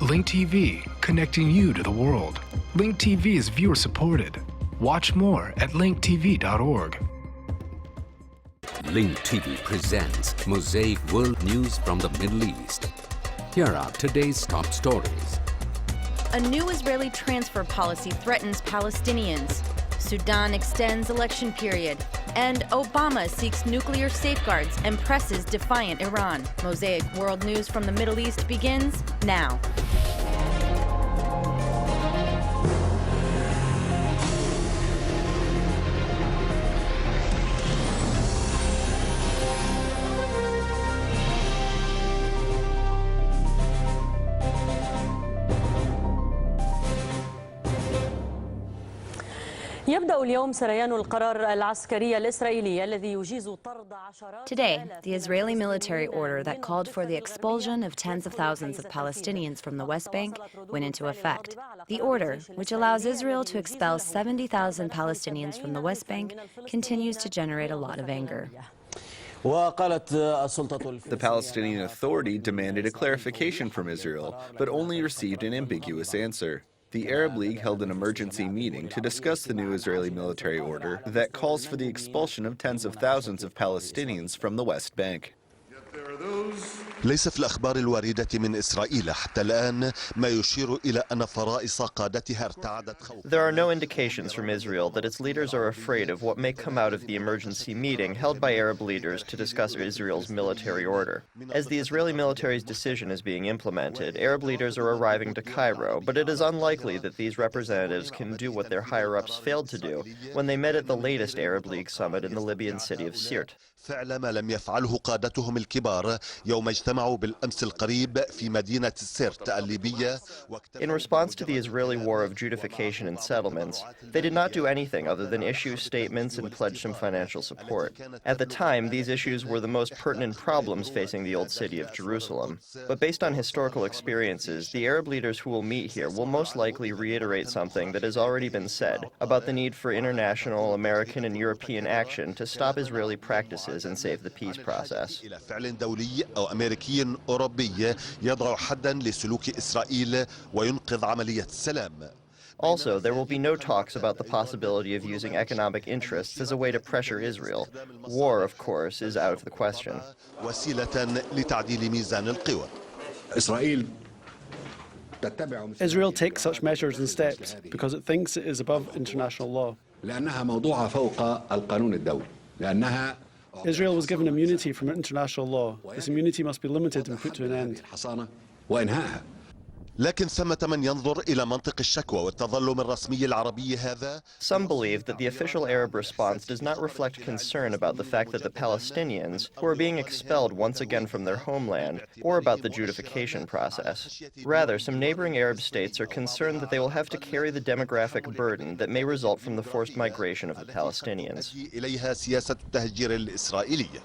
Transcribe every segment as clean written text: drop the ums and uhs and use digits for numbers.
Link TV, connecting you to the world. Link TV is viewer supported. Watch more at linktv.org. Link TV presents Mosaic World News from the Middle East. Here are today's top stories. A new Israeli transfer policy threatens Palestinians. Sudan extends election period. And Obama seeks nuclear safeguards and presses defiant Iran. Mosaic World News from the Middle East begins now. Today, the Israeli military order that called for the expulsion of tens of thousands of Palestinians from the West Bank went into effect. The order, which allows Israel to expel 70,000 Palestinians from the West Bank, continues to generate a lot of anger. The Palestinian Authority demanded a clarification from Israel, but only received an ambiguous answer. The Arab League held an emergency meeting to discuss the new Israeli military order that calls for the expulsion of tens of thousands of Palestinians from the West Bank. ليس في الأخبار الواردة من إسرائيل حتى الآن ما يشير إلى أن فرائص قادتها ارتعدت خوفا. There are no indications from Israel that its leaders are afraid of what may come out of the emergency meeting held by Arab leaders to discuss Israel's military order. As the Israeli military's decision is being implemented, Arab leaders are arriving to Cairo, but it is unlikely that these representatives can do what their higher-ups failed to do when they met at the latest Arab League summit in the Libyan city of Sirte. فعل ما لم يفعله قادتهم الكبار يوم اجتمعوا بالأمس القريب في مدينة سيرت الليبية. In response to the Israeli war of Judification and settlements, they did not do anything other than issue statements and pledge some financial support. At the time, these issues were the most pertinent problems facing the old city of Jerusalem. But based on historical experiences, the Arab leaders who will meet here will most likely reiterate something that has already been said about the need for international, American, and European action to stop Israeli practices and save the peace process. إلى فعل دولي أو أمريكي أوروبي يضع حدا لسلوك إسرائيل وينقذ عملية السلام. Also, there will be no talks about the possibility of using economic interests as a way to pressure Israel. War, of course, is out of the question. وسيلة لتعديل ميزان القوى. Israel takes such measures and steps because it thinks it is above international law. Israel was given immunity from international law. This immunity must be limited and put to an end. لكن ثمة من ينظر إلى منطق الشكوى والتظلم الرسمي العربي هذا. Some believe that the official Arab response does not reflect concern about the fact that the Palestinians, who are being expelled once again from their homeland, or about the Judification process. Rather, some neighboring Arab states are concerned that they will have to carry the demographic burden that may result from the forced migration of the Palestinians. إليها سياسة التهجير الإسرائيلي.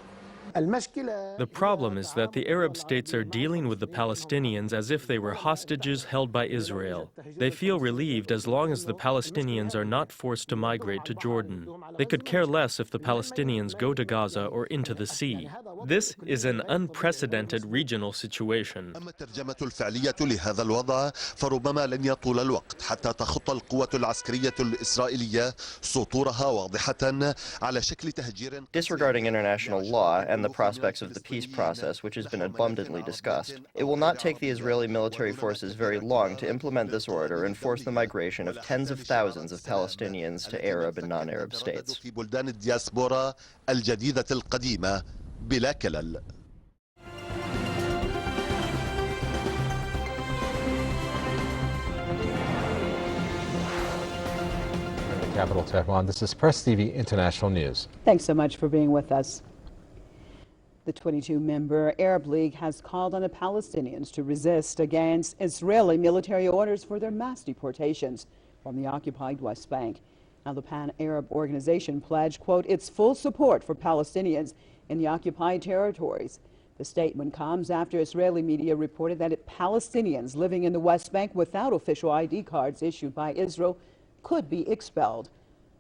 The problem is that the Arab states are dealing with the Palestinians as if they were hostages held by Israel. They feel relieved as long as the Palestinians are not forced to migrate to Jordan. They could care less if the Palestinians go to Gaza or into the sea. This is an unprecedented regional situation. أما الترجمة الفعلية لهذا الوضع فربما لن يطول الوقت حتى تخط القوة العسكرية الإسرائيلية سطورها واضحة على شكل تهجير. Disregarding international law and the prospects of the peace process, which has been abundantly discussed, it will not take the Israeli military forces very long to implement this order and force the migration of tens of thousands of Palestinians to Arab and non-Arab states. في بلدان الدياسبورا الجديدة القديمة بلا كلل. Capital Tehran. This is Press TV International News. Thanks so much for being with us. The 22-member Arab League has called on the Palestinians to resist against Israeli military orders for their mass deportations from the occupied West Bank. Now, the Pan-Arab organization pledged, quote, its full support for Palestinians in the occupied territories. The statement comes after Israeli media reported that Palestinians living in the West Bank without official ID cards issued by Israel could be expelled.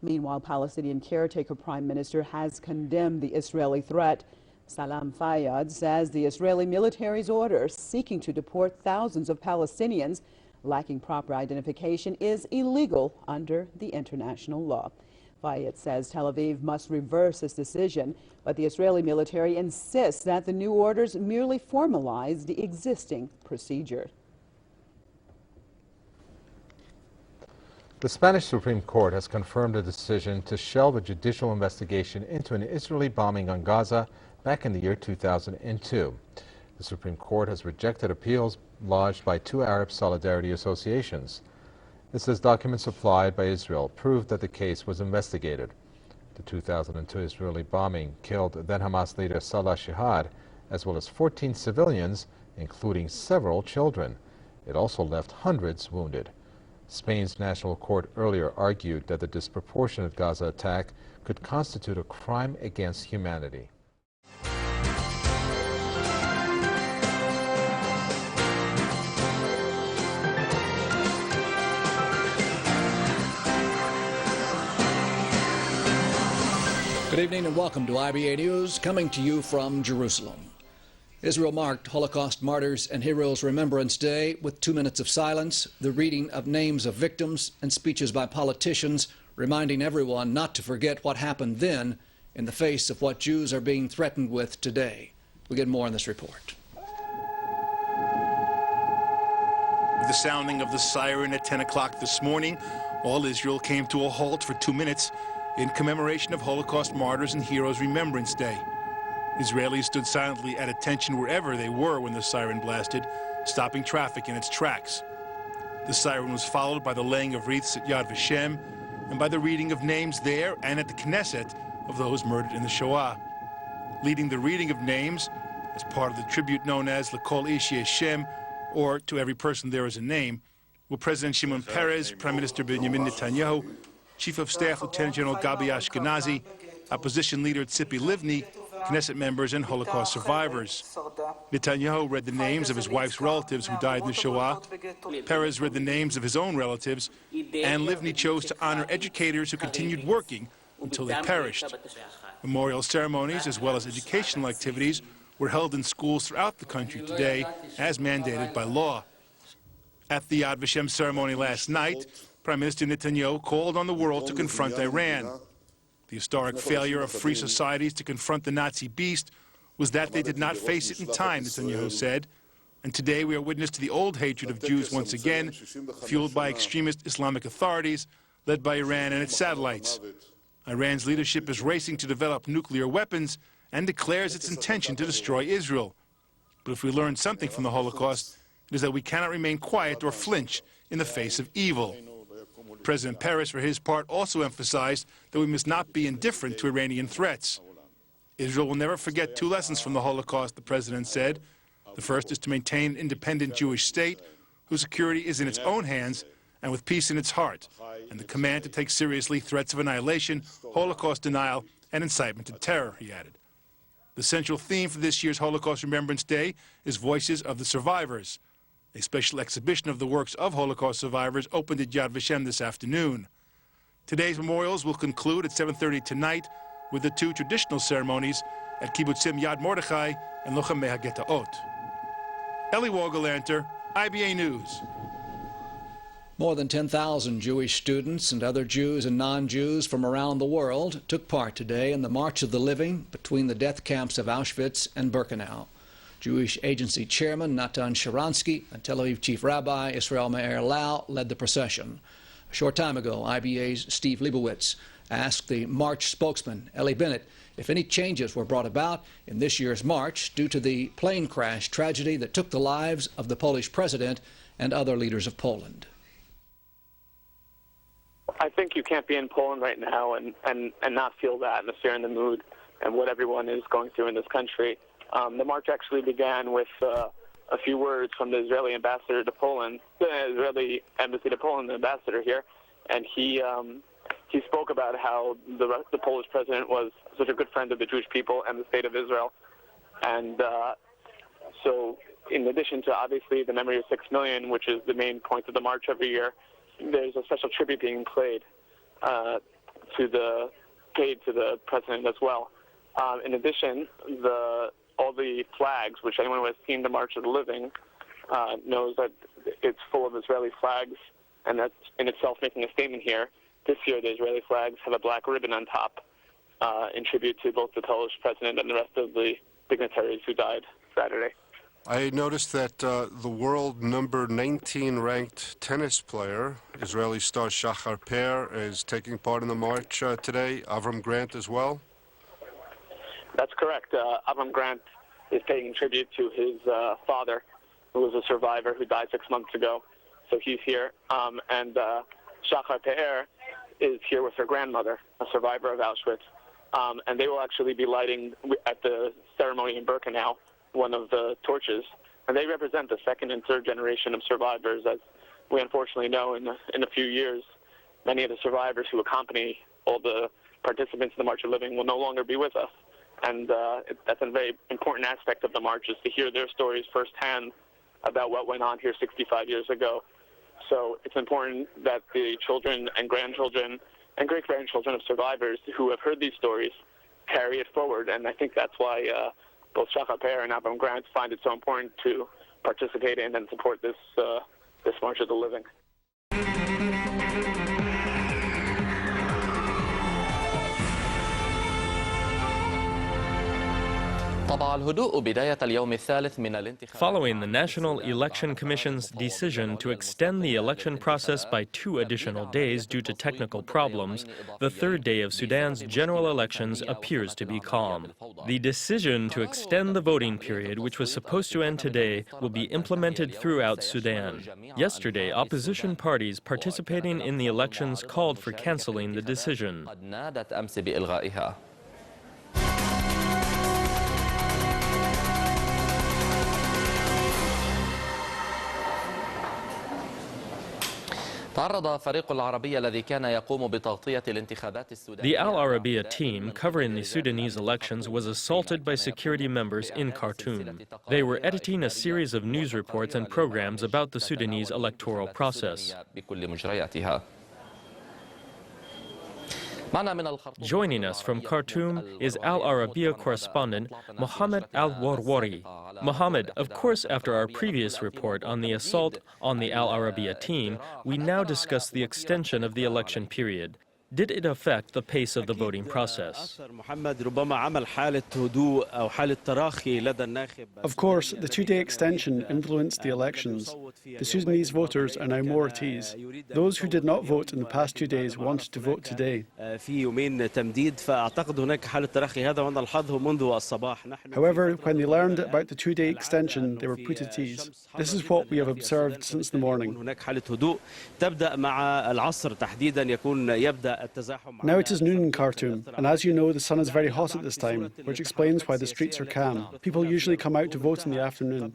Meanwhile, Palestinian caretaker prime minister has condemned the Israeli threat. Salam Fayyad says the Israeli military's order seeking to deport thousands of Palestinians lacking proper identification is illegal under the international law. Fayyad says Tel Aviv must reverse this decision, but the Israeli military insists that the new orders merely formalize the existing procedure. The Spanish Supreme Court has confirmed a decision to shelve a judicial investigation into an Israeli bombing on Gaza back in the year 2002. The Supreme Court has rejected appeals lodged by two Arab solidarity associations. It says documents supplied by Israel proved that the case was investigated. The 2002 Israeli bombing killed then Hamas leader Salah Shihad, as well as 14 civilians, including several children. It also left hundreds wounded. Spain's National Court earlier argued that the disproportionate Gaza attack could constitute a crime against humanity. Good evening and welcome to IBA News, coming to you from Jerusalem. Israel marked Holocaust Martyrs and Heroes Remembrance Day with 2 minutes of silence, the reading of names of victims, and speeches by politicians reminding everyone not to forget what happened then in the face of what Jews are being threatened with today. We'll get more in this report. With the sounding of the siren at 10 o'clock this morning, all Israel came to a halt for 2 minutes in commemoration of Holocaust Martyrs and Heroes Remembrance Day. Israelis stood silently at attention wherever they were when the siren blasted, stopping traffic in its tracks. The siren was followed by the laying of wreaths at Yad Vashem and by the reading of names there and at the Knesset of those murdered in the Shoah. Leading the reading of names as part of the tribute known as L'Kol Ish Yesh Shem, or To Every Person There Is a Name, were President Shimon Peres, Prime Minister Benjamin Netanyahu, Chief of Staff Lieutenant General Gabi Ashkenazi, Opposition Leader Tzipi Livni, Knesset members, and Holocaust survivors. Netanyahu read the names of his wife's relatives who died in the Shoah. Peres read the names of his own relatives, and Livni chose to honor educators who continued working until they perished. Memorial ceremonies as well as educational activities were held in schools throughout the country today, as mandated by law. At the Yad Vashem ceremony last night, Prime Minister Netanyahu called on the world to confront Iran. The historic failure of free societies to confront the Nazi beast was that they did not face it in time, Netanyahu said. And today we are witness to the old hatred of Jews once again, fueled by extremist Islamic authorities, led by Iran and its satellites. Iran's leadership is racing to develop nuclear weapons and declares its intention to destroy Israel. But if we learn something from the Holocaust, it is that we cannot remain quiet or flinch in the face of evil. President Peres, for his part, also emphasized that we must not be indifferent to Iranian threats. Israel will never forget 2 lessons from the Holocaust, the president said. The first is to maintain an independent Jewish state whose security is in its own hands and with peace in its heart, and the command to take seriously threats of annihilation, Holocaust denial, and incitement to terror, he added. The central theme for this year's Holocaust Remembrance Day is Voices of the Survivors. A special exhibition of the works of Holocaust survivors opened at Yad Vashem this afternoon. Today's memorials will conclude at 7:30 tonight with the 2 traditional ceremonies at Kibbutzim Yad Mordechai and Lochamei HaGetaot. Eli Wogelanter, IBA News. More than 10,000 Jewish students and other Jews and non-Jews from around the world took part today in the March of the Living between the death camps of Auschwitz and Birkenau. Jewish Agency Chairman Natan Sharansky and Tel Aviv Chief Rabbi Israel Meir Lau led the procession. A short time ago, IBA's Steve Leibowitz asked the March spokesman, Eli Bennett, if any changes were brought about in this year's March due to the plane crash tragedy that took the lives of the Polish president and other leaders of Poland. I think you can't be in Poland right now and not feel the atmosphere and the mood and what everyone is going through in this country. The march actually began with a few words from the Israeli ambassador to Poland, the Israeli embassy to Poland, the ambassador here, and he spoke about how the Polish president was such a good friend of the Jewish people and the state of Israel. And so in addition to obviously the memory of 6 million, which is the main point of the march every year, there's a special tribute being paid to the president as well. In addition, all the flags, which anyone who has seen the March of the Living knows that it's full of Israeli flags, and that's in itself making a statement here. This year, the Israeli flags have a black ribbon on top in tribute to both the Polish president and the rest of the dignitaries who died Saturday. I noticed that the world number 19 ranked tennis player, Israeli star Shachar Pe'er, is taking part in the march today. Avram Grant as well? That's correct. Avram Grant is paying tribute to his father, who was a survivor who died 6 months ago. So he's here. And Shachar Pe'er is here with her grandmother, a survivor of Auschwitz. And they will actually be lighting at the ceremony in Birkenau one of the torches. And they represent the second and third generation of survivors. As we unfortunately know, in a few years, many of the survivors who accompany all the participants in the March of Living will no longer be with us. And that's a very important aspect of the march, is to hear their stories firsthand about what went on here 65 years ago. So it's important that the children and grandchildren and great-grandchildren of survivors who have heard these stories carry it forward. And I think that's why both Shachar Pe'er and Avram Grant find it so important to participate in and support this March of the Living. Following the National Election Commission's decision to extend the election process by 2 additional days due to technical problems, the third day of Sudan's general elections appears to be calm. The decision to extend the voting period, which was supposed to end today, will be implemented throughout Sudan. Yesterday, opposition parties participating in the elections called for canceling the decision. The Al-Arabiya team covering the Sudanese elections was assaulted by security members in Khartoum. They were editing a series of news reports and programs about the Sudanese electoral process. Joining us from Khartoum is Al-Arabiya correspondent Mohammed Al-Warwari. Mohammed, of course, after our previous report on the assault on the Al-Arabiya team, we now discuss the extension of the election period. Did it affect the pace of the voting process? Of course, the 2-day extension influenced the elections. The Sudanese voters are now more at ease. Those who did not vote in the past 2 days wanted to vote today. However, when they learned about the 2-day extension, they were put at ease. This is what we have observed since the morning. Now it is noon in Khartoum, and as you know, the sun is very hot at this time, which explains why the streets are calm. People usually come out to vote in the afternoon.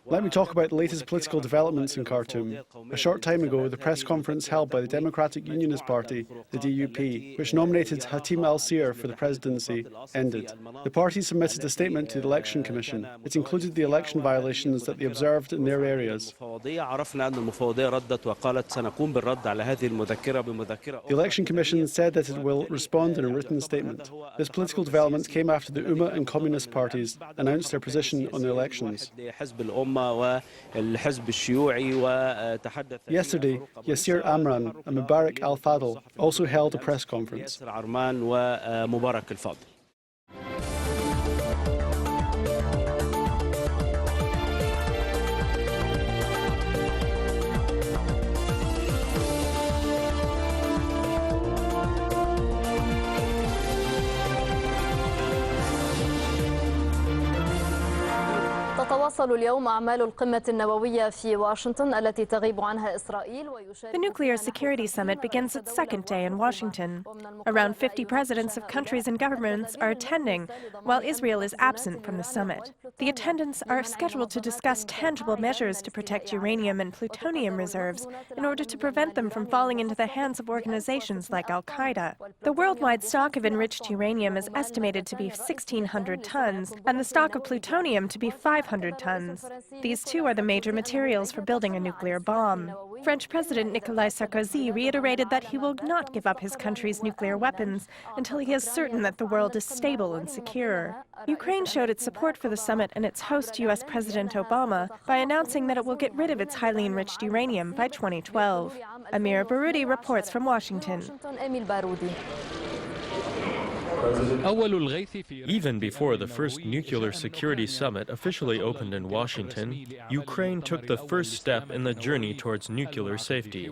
Let me talk about the latest political developments in Khartoum. A short time ago, the press conference held by the Democratic Unionist Party, the DUP, which nominated Hatim al-Sir for the presidency, ended. The party submitted a statement to the Election Commission. It included the election violations that they observed in their areas. The Election Commission said that it will respond in a written statement. This political development came after the Ummah and Communist parties announced their position on the elections. Yesterday, Yasir Amran and Mubarak al-Fadl also held a press conference. تتواصل اليوم أعمال القمة النووية في واشنطن التي تغيب عنها إسرائيل. The Nuclear Security Summit begins its second day in Washington. Around 50 presidents of countries and governments are attending, while Israel is absent from the summit. The attendants are scheduled to discuss tangible measures to protect uranium and plutonium reserves in order to prevent them from falling into the hands of organizations like Al-Qaeda. The worldwide stock of enriched uranium is estimated to be 1,600 tons, and the stock of plutonium to be 500 500 tons. These two are the major materials for building a nuclear bomb. French President Nicolas Sarkozy reiterated that he will not give up his country's nuclear weapons until he is certain that the world is stable and secure. Ukraine showed its support for the summit and its host, U.S. President Obama, by announcing that it will get rid of its highly enriched uranium by 2012. Amir Baroudi reports from Washington. Even before the first nuclear security summit officially opened in Washington, Ukraine took the first step in the journey towards nuclear safety.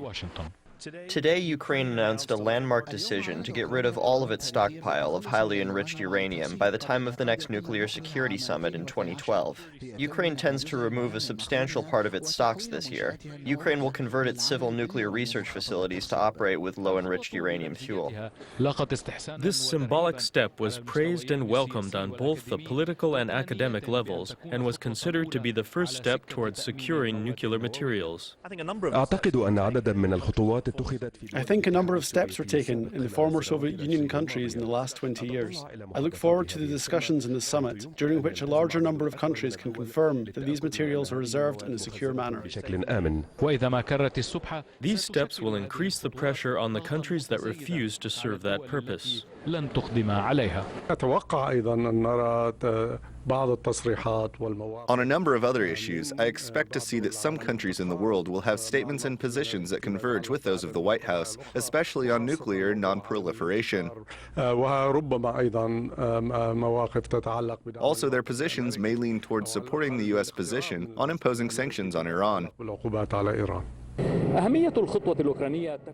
Today, Ukraine announced a landmark decision to get rid of all of its stockpile of highly enriched uranium by the time of the next nuclear security summit in 2012. Ukraine tends to remove a substantial part of its stocks this year. Ukraine will convert its civil nuclear research facilities to operate with low-enriched uranium fuel. This symbolic step was praised and welcomed on both the political and academic levels and was considered to be the first step towards securing nuclear materials. I think a number of steps were taken in the former Soviet Union countries in the last 20 years. I look forward to the discussions in the summit, during which a larger number of countries can confirm that these materials are reserved in a secure manner. These steps will increase the pressure on the countries that refuse to serve that purpose. On a number of other issues, I expect to see that some countries in the world will have statements and positions that converge with those of the White House, especially on nuclear non-proliferation. Also, their positions may lean towards supporting the U.S. position on imposing sanctions on Iran.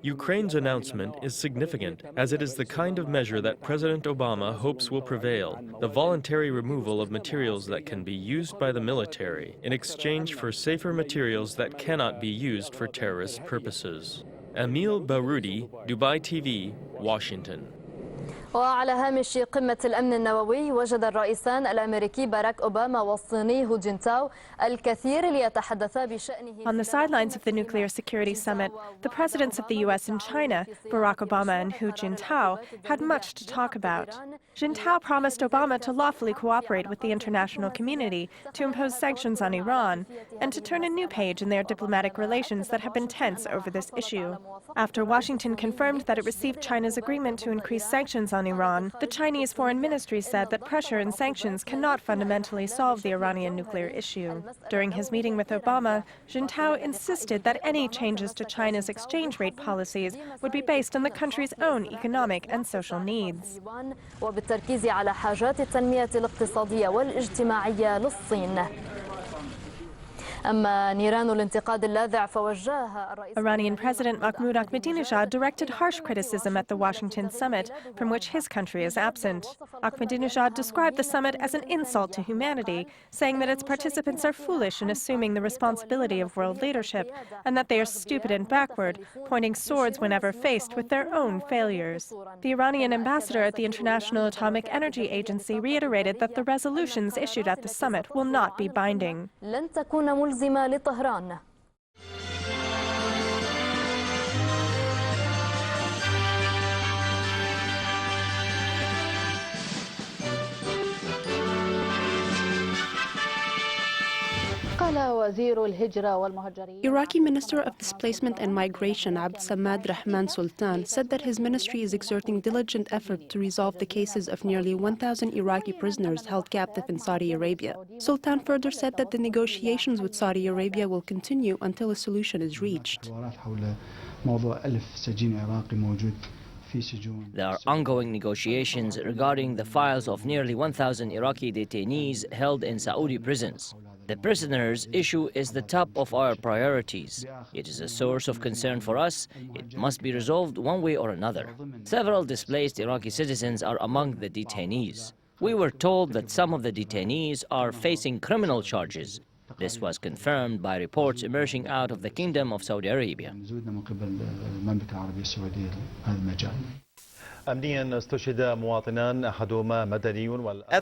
Ukraine's announcement is significant, as it is the kind of measure that President Obama hopes will prevail, the voluntary removal of materials that can be used by the military in exchange for safer materials that cannot be used for terrorist purposes. Amir Baroudi, Dubai TV, Washington. وعلى هامش قمة الأمن النووي وجد الرئيسان الأمريكي باراك أوباما والصيني هو جينتاو الكثير ليتحدثا بشأنه. On the sidelines of the Nuclear Security Summit, the presidents of the U.S. and China, Barack Obama and Hu Jintao, had much to talk about. Jintao promised Obama to lawfully cooperate with the international community to impose sanctions on Iran and to turn a new page in their diplomatic relations that have been tense over this issue. After Washington confirmed that it received China's agreement to increase sanctions on Iran, the Chinese Foreign Ministry said that pressure and sanctions cannot fundamentally solve the Iranian nuclear issue. During his meeting with Obama, Jintao insisted that any changes to China's exchange rate policies would be based on the country's own economic and social needs. وبالتركيز على حاجات التنمية الاقتصادية والاجتماعية للصين. Iranian President Mahmoud Ahmadinejad directed harsh criticism at the Washington summit, from which his country is absent. Ahmadinejad described the summit as an insult to humanity, saying that its participants are foolish in assuming the responsibility of world leadership, and that they are stupid and backward, pointing swords whenever faced with their own failures. The Iranian ambassador at the International Atomic Energy Agency reiterated that the resolutions issued at the summit will not be binding. ملزمة لطهران. Iraqi Minister of Displacement and Migration Abd Samad Rahman Sultan said that his ministry is exerting diligent effort to resolve the cases of nearly 1,000 Iraqi prisoners held captive in Saudi Arabia. Sultan further said that the negotiations with Saudi Arabia will continue until a solution is reached. There are ongoing negotiations regarding the files of nearly 1,000 Iraqi detainees held in Saudi prisons. The prisoners' issue is the top of our priorities. It is a source of concern for us. It must be resolved one way or another. Several displaced Iraqi citizens are among the detainees. We were told that some of the detainees are facing criminal charges. This was confirmed by reports emerging out of the Kingdom of Saudi Arabia. At the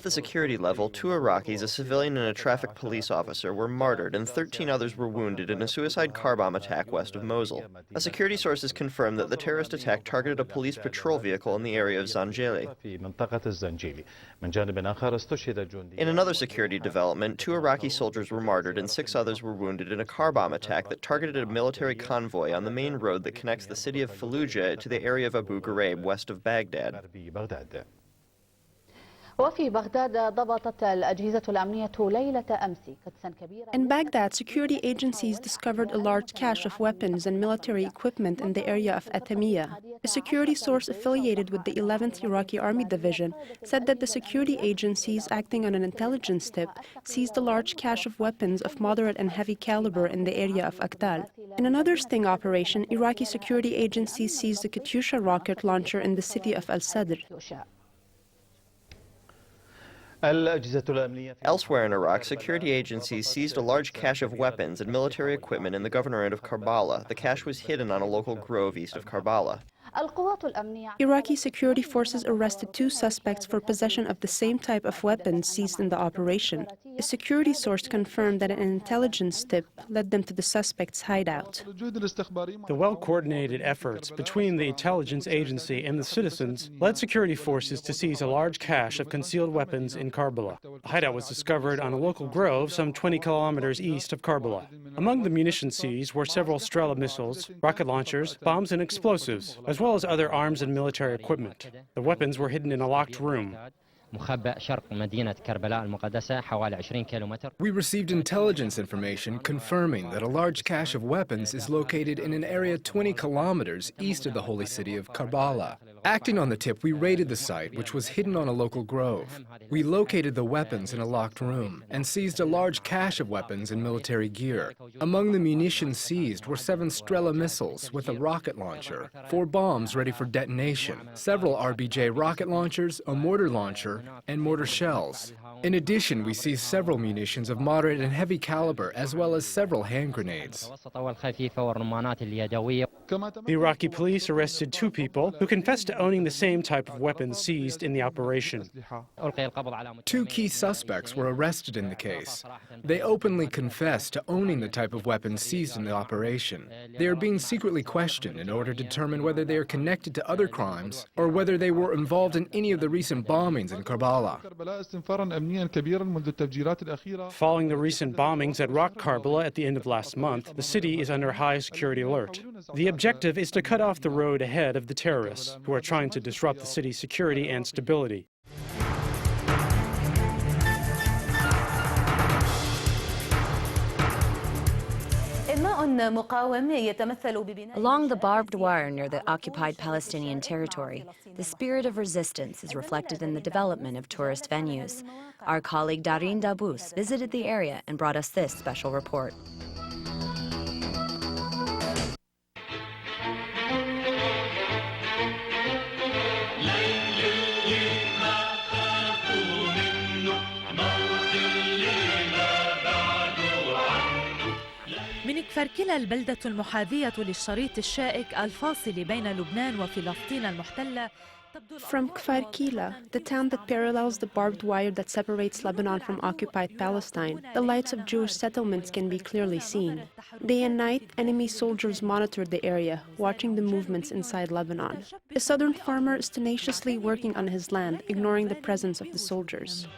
security level, 2 Iraqis, a civilian and a traffic police officer, were martyred and 13 others were wounded in a suicide car bomb attack west of Mosul. A security source has confirmed that the terrorist attack targeted a police patrol vehicle in the area of Zanjili. In another security development, 2 Iraqi soldiers were martyred and 6 others were wounded in a car bomb attack that targeted a military convoy on the main road that connects the city of Fallujah to the area of Abu Ghraib west of Baghdad. وفي بغداد ضبطت الأجهزة الأمنية ليلة أمس قدسا كبيرا. In Baghdad, security agencies discovered a large cache of weapons and military equipment in the area of Atamiya. A security source affiliated with the 11th Iraqi Army Division said that the security agencies, acting on an intelligence tip, seized a large cache of weapons of moderate and heavy caliber in the area of Akhtal. In another sting operation, Iraqi security agencies seized a Katyusha rocket launcher in the city of Al-Sadr. Elsewhere in Iraq, security agencies seized a large cache of weapons and military equipment in the governorate of Karbala. The cache was hidden on a local grove east of Karbala. Iraqi security forces arrested 2 suspects for possession of the same type of weapons seized in the operation. A security source confirmed that an intelligence tip led them to the suspects' hideout. The well-coordinated efforts between the intelligence agency and the citizens led security forces to seize a large cache of concealed weapons in Karbala. The hideout was discovered on a local grove some 20 kilometers east of Karbala. Among the munitions seized were several Strela missiles, rocket launchers, bombs and explosives, as well as other arms and military equipment. The weapons were hidden in a locked room. We received intelligence information confirming that a large cache of weapons is located in an area 20 kilometers east of the holy city of Karbala. Acting on the tip, we raided the site, which was hidden on a local grove. We located the weapons in a locked room and seized a large cache of weapons and military gear. Among the munitions seized were 7 Strela missiles with a rocket launcher, 4 bombs ready for detonation, several RBJ rocket launchers, a mortar launcher, and mortar shells. In addition, we seized several munitions of moderate and heavy caliber, as well as several hand grenades. The Iraqi police arrested 2 people who confessed to owning the same type of weapons seized in the operation. 2 key suspects were arrested in the case. They openly confessed to owning the type of weapons seized in the operation. They are being secretly questioned in order to determine whether they are connected to other crimes or whether they were involved in any of the recent bombings in Karbala. Following the recent bombings at Karbala at the end of last month, the city is under high security alert. The objective is to cut off the road ahead of the terrorists who are trying to disrupt the city's security and stability. Along the barbed wire near the occupied Palestinian territory, the spirit of resistance is reflected in the development of tourist venues. Our colleague Darin Dabous visited the area and brought us this special report. من كفركلا البلدة المحاذية للشريط الشائك الفاصل بين لبنان وفلسطين المحتلة. From Kfarkila, the town that parallels the barbed wire that separates Lebanon from occupied Palestine, the lights of Jewish settlements can be clearly seen. Day and night, enemy soldiers monitor the area, watching the movements inside Lebanon. A southern farmer is tenaciously working on his land, ignoring the presence of the soldiers.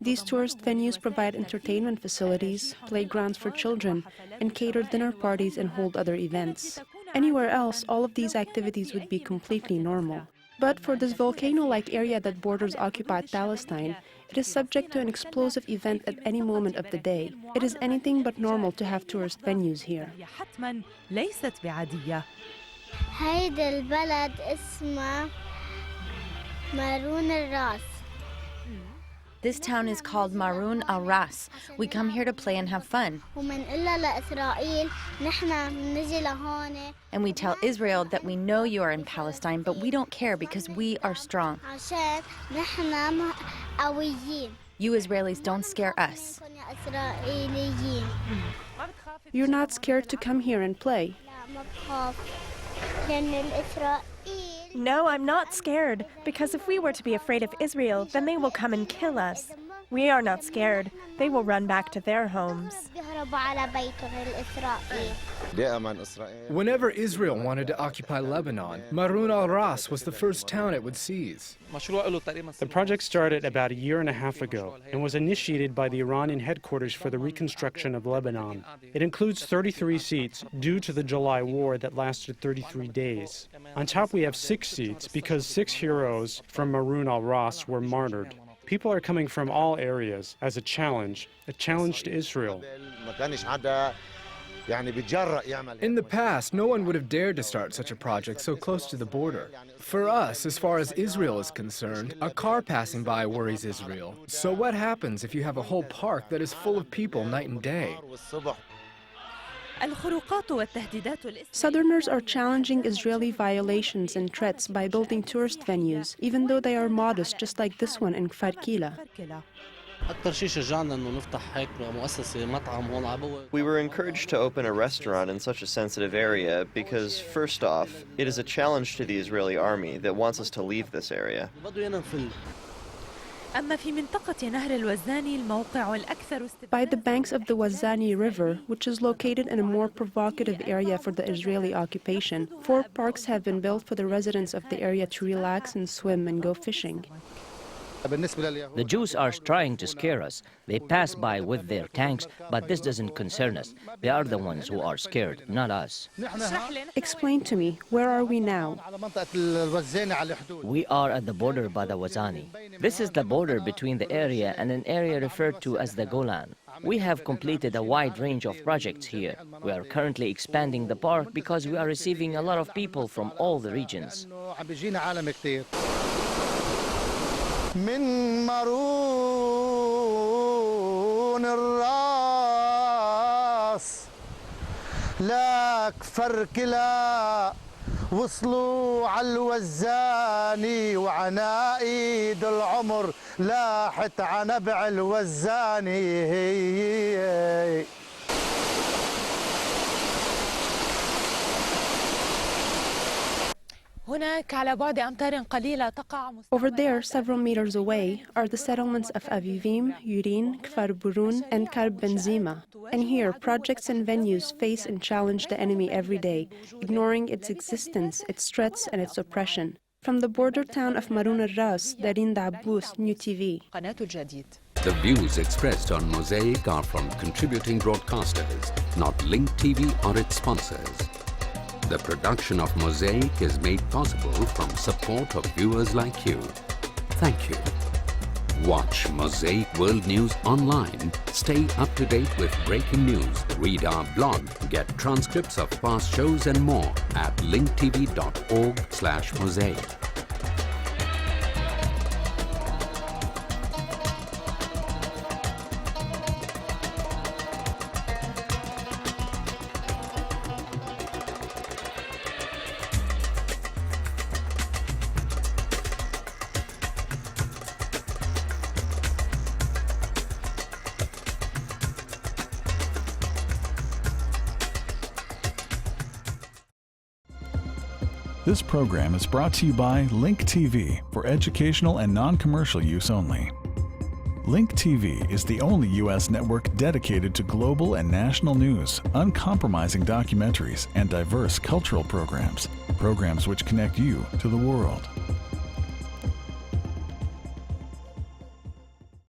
These tourist venues provide entertainment facilities, playgrounds for children, and cater dinner parties and hold other events. Anywhere else, all of these activities would be completely normal. But for this volcano-like area that borders occupied Palestine, it is subject to an explosive event at any moment of the day. It is anything but normal to have tourist venues here. هيدا البلد اسمه مارون الراس. This town is called Maroun al-Ras. We come here to play and have fun. And we tell Israel that we know you are in Palestine, but we don't care because we are strong. You Israelis don't scare us. You're not scared to come here and play. No, I'm not scared, because if we were to be afraid of Israel, then they will come and kill us. We are not scared. They will run back to their homes. Whenever Israel wanted to occupy Lebanon, Marun al-Ras was the first town it would seize. The project started about a year and a half ago and was initiated by the Iranian headquarters for the reconstruction of Lebanon. It includes 33 seats due to the July war that lasted 33 days. On top we have 6 seats because 6 heroes from Marun al-Ras were martyred. People are coming from all areas as a challenge to Israel. In the past, no one would have dared to start such a project so close to the border. For us, as far as Israel is concerned, a car passing by worries Israel. So what happens if you have a whole park that is full of people night and day? Southerners are challenging Israeli violations and threats by building tourist venues, even though they are modest, just like this one in Kfar Kila. We were encouraged to open a restaurant in such a sensitive area because, first off, it is a challenge to the Israeli army that wants us to leave this area. By the banks of the Wazani River, which is located in a more provocative area for the Israeli occupation, 4 parks have been built for the residents of the area to relax and swim and go fishing. The Jews are trying to scare us. They pass by with their tanks, but this doesn't concern us. They are the ones who are scared, not us. Explain to me, where are we now? We are at the border by the Wazani. This is the border between the area and an area referred to as the Golan. We have completed a wide range of projects here. We are currently expanding the park because we are receiving a lot of people from all the regions. من مارون الراس لا كفر كلا وصلوا على الوزاني وعنايد العمر لاحت عنبع الوزاني. Over there, several meters away, are the settlements of Avivim, Yurin, Kfar Burun, and Karb Benzima. And here, projects and venues face and challenge the enemy every day, ignoring its existence, its threats, and its oppression. From the border town of Marun al-Ras, Darin Dabbous, New TV. The views expressed on Mosaic are from contributing broadcasters, not Link TV or its sponsors. The production of Mosaic is made possible from support of viewers like you. Thank you. Watch Mosaic World News online. Stay up to date with breaking news. Read our blog. Get transcripts of past shows and more at linktv.org/mosaic. This program is brought to you by Link TV for educational and non-commercial use only. Link TV is the only U.S. network dedicated to global and national news, uncompromising documentaries, and diverse cultural programs which connect you to the world.